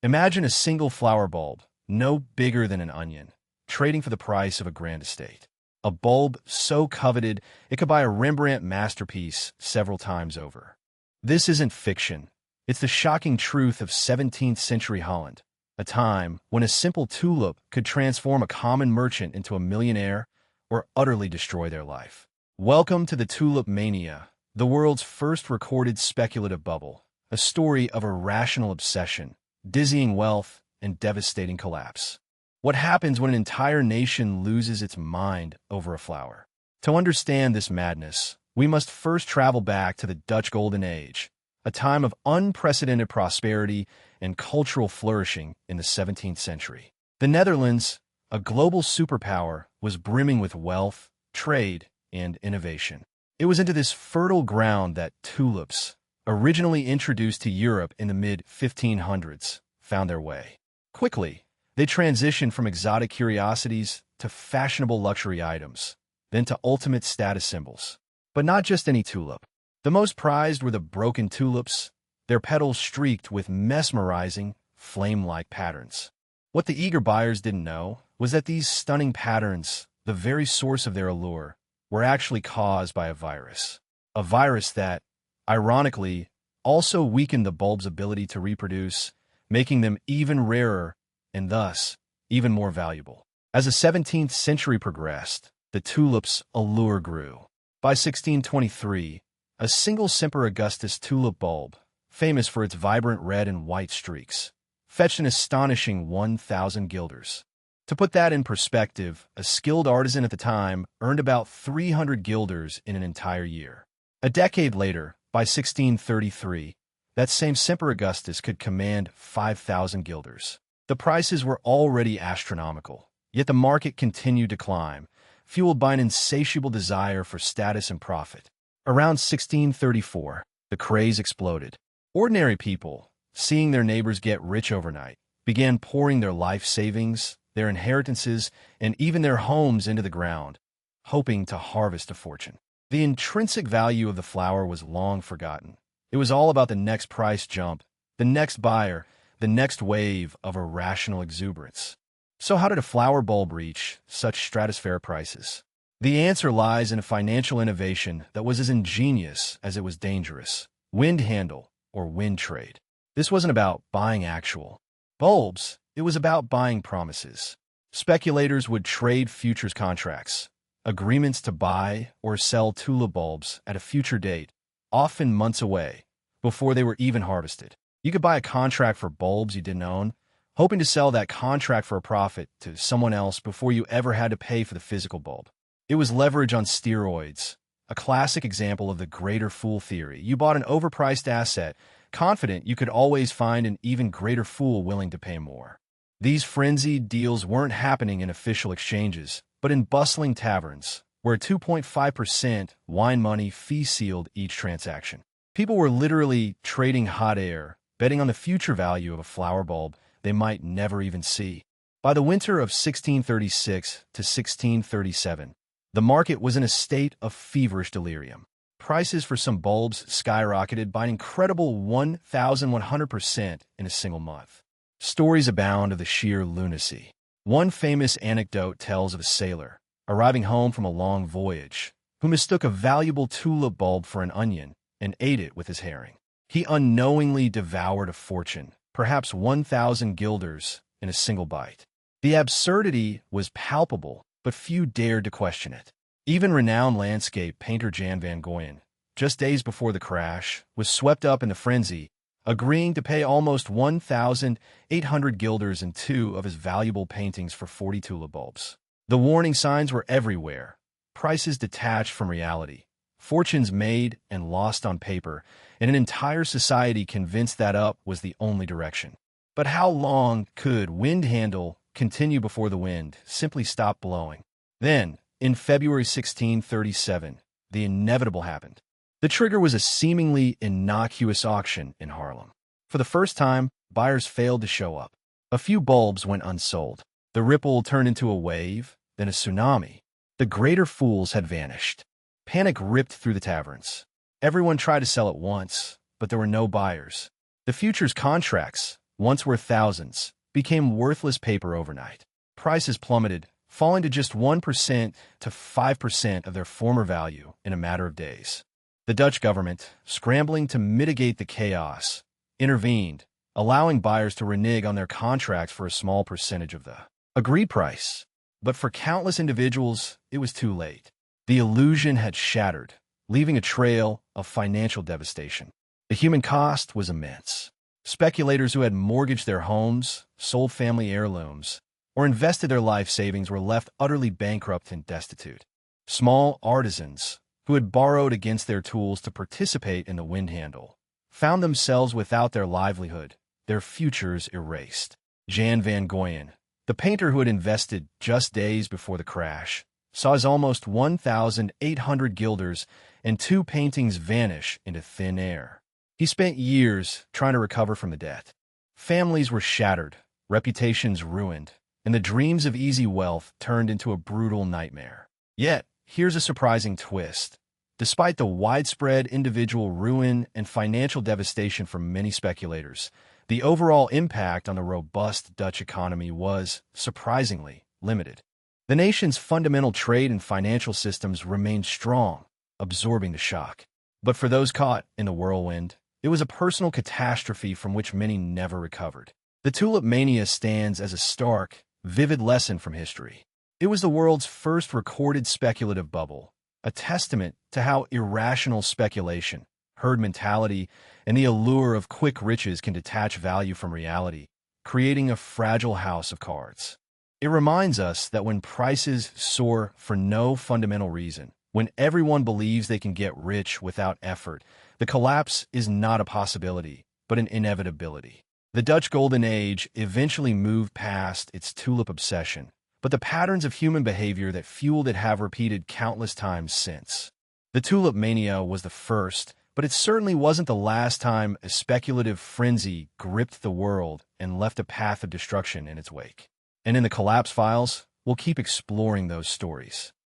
Imagine a single flower bulb, no bigger than an onion, trading for the price of a grand estate. A bulb so coveted it could buy a Rembrandt masterpiece several times over. This isn't fiction. It's the shocking truth of 17th century Holland, a time when a simple tulip could transform a common merchant into a millionaire or utterly destroy their life. Welcome to the Tulip Mania, the world's first recorded speculative bubble, a story of irrational obsession, dizzying wealth, and devastating collapse. What happens when an entire nation loses its mind over a flower? To understand this madness, we must first travel back to the Dutch Golden Age, a time of unprecedented prosperity and cultural flourishing in the 17th century. The Netherlands, a global superpower, was brimming with wealth, trade, and innovation. It was into this fertile ground that tulips, originally introduced to Europe in the mid-1500s, found their way. Quickly, they transitioned from exotic curiosities to fashionable luxury items, then to ultimate status symbols. But not just any tulip. The most prized were the broken tulips, their petals streaked with mesmerizing, flame-like patterns. What the eager buyers didn't know was that these stunning patterns, the very source of their allure, were actually caused by a virus. A virus that, ironically, also weakened the bulb's ability to reproduce, making them even rarer and thus even more valuable. As the 17th century progressed, the tulip's allure grew. By 1623, a single Semper Augustus tulip bulb, famous for its vibrant red and white streaks, fetched an astonishing 1,000 guilders. To put that in perspective, a skilled artisan at the time earned about 300 guilders in an entire year. A decade later, by 1633, that same Semper Augustus could command 5,000 guilders. The prices were already astronomical, yet the market continued to climb, fueled by an insatiable desire for status and profit. Around 1634, the craze exploded. Ordinary people, seeing their neighbors get rich overnight, began pouring their life savings, their inheritances, and even their homes into the ground, hoping to harvest a fortune. The intrinsic value of the flower was long forgotten. It was all about the next price jump, the next buyer, the next wave of irrational exuberance. So how did a flower bulb reach such stratospheric prices? The answer lies in a financial innovation that was as ingenious as it was dangerous: windhandel, or wind trade. This wasn't about buying actual bulbs, it was about buying promises. Speculators would trade futures contracts, agreements to buy or sell tulip bulbs at a future date, often months away, before they were even harvested. You could buy a contract for bulbs you didn't own, hoping to sell that contract for a profit to someone else before you ever had to pay for the physical bulb. It was leverage on steroids, a classic example of the greater fool theory. You bought an overpriced asset, confident you could always find an even greater fool willing to pay more. These frenzied deals weren't happening in official exchanges, but in bustling taverns, where 2.5% wine money fee sealed each transaction. People were literally trading hot air, betting on the future value of a flower bulb they might never even see. By the winter of 1636 to 1637, the market was in a state of feverish delirium. Prices for some bulbs skyrocketed by an incredible 1,100% in a single month. Stories abound of the sheer lunacy. One famous anecdote tells of a sailor, arriving home from a long voyage, who mistook a valuable tulip bulb for an onion and ate it with his herring. He unknowingly devoured a fortune, perhaps 1,000 guilders, in a single bite. The absurdity was palpable, but few dared to question it. Even renowned landscape painter Jan van Goyen, just days before the crash, was swept up in the frenzy, agreeing to pay almost 1,800 guilders in two of his valuable paintings for 40 tulip bulbs. The warning signs were everywhere, prices detached from reality, fortunes made and lost on paper, and an entire society convinced that up was the only direction. But how long could windhandel continue before the wind simply stopped blowing? Then, in February 1637, the inevitable happened. The trigger was a seemingly innocuous auction in Haarlem. For the first time, buyers failed to show up. A few bulbs went unsold. The ripple turned into a wave, then a tsunami. The greater fools had vanished. Panic ripped through the taverns. Everyone tried to sell at once, but there were no buyers. The futures contracts, once worth thousands, became worthless paper overnight. Prices plummeted, falling to just 1% to 5% of their former value in a matter of days. The Dutch government, scrambling to mitigate the chaos, intervened, allowing buyers to renege on their contracts for a small percentage of the agreed price. But for countless individuals, it was too late. The illusion had shattered, leaving a trail of financial devastation. The human cost was immense. Speculators who had mortgaged their homes, sold family heirlooms, or invested their life savings were left utterly bankrupt and destitute. Small artisans, who had borrowed against their tools to participate in the windhandel, found themselves without their livelihood, their futures erased. Jan van Goyen, the painter who had invested just days before the crash, saw his almost 1,800 guilders and 2 paintings vanish into thin air. He spent years trying to recover from the debt. Families were shattered, reputations ruined, and the dreams of easy wealth turned into a brutal nightmare. Yet, here's a surprising twist. Despite the widespread individual ruin and financial devastation for many speculators, the overall impact on the robust Dutch economy was, surprisingly, limited. The nation's fundamental trade and financial systems remained strong, absorbing the shock. But for those caught in the whirlwind, it was a personal catastrophe from which many never recovered. The Tulip Mania stands as a stark, vivid lesson from history. It was the world's first recorded speculative bubble, a testament to how irrational speculation, herd mentality, and the allure of quick riches can detach value from reality, creating a fragile house of cards. It reminds us that when prices soar for no fundamental reason, when everyone believes they can get rich without effort, the collapse is not a possibility, but an inevitability. The Dutch Golden Age eventually moved past its tulip obsession, but the patterns of human behavior that fueled it have repeated countless times since. The Tulip Mania was the first, but it certainly wasn't the last time a speculative frenzy gripped the world and left a path of destruction in its wake. And in the Collapse Files, we'll keep exploring those stories.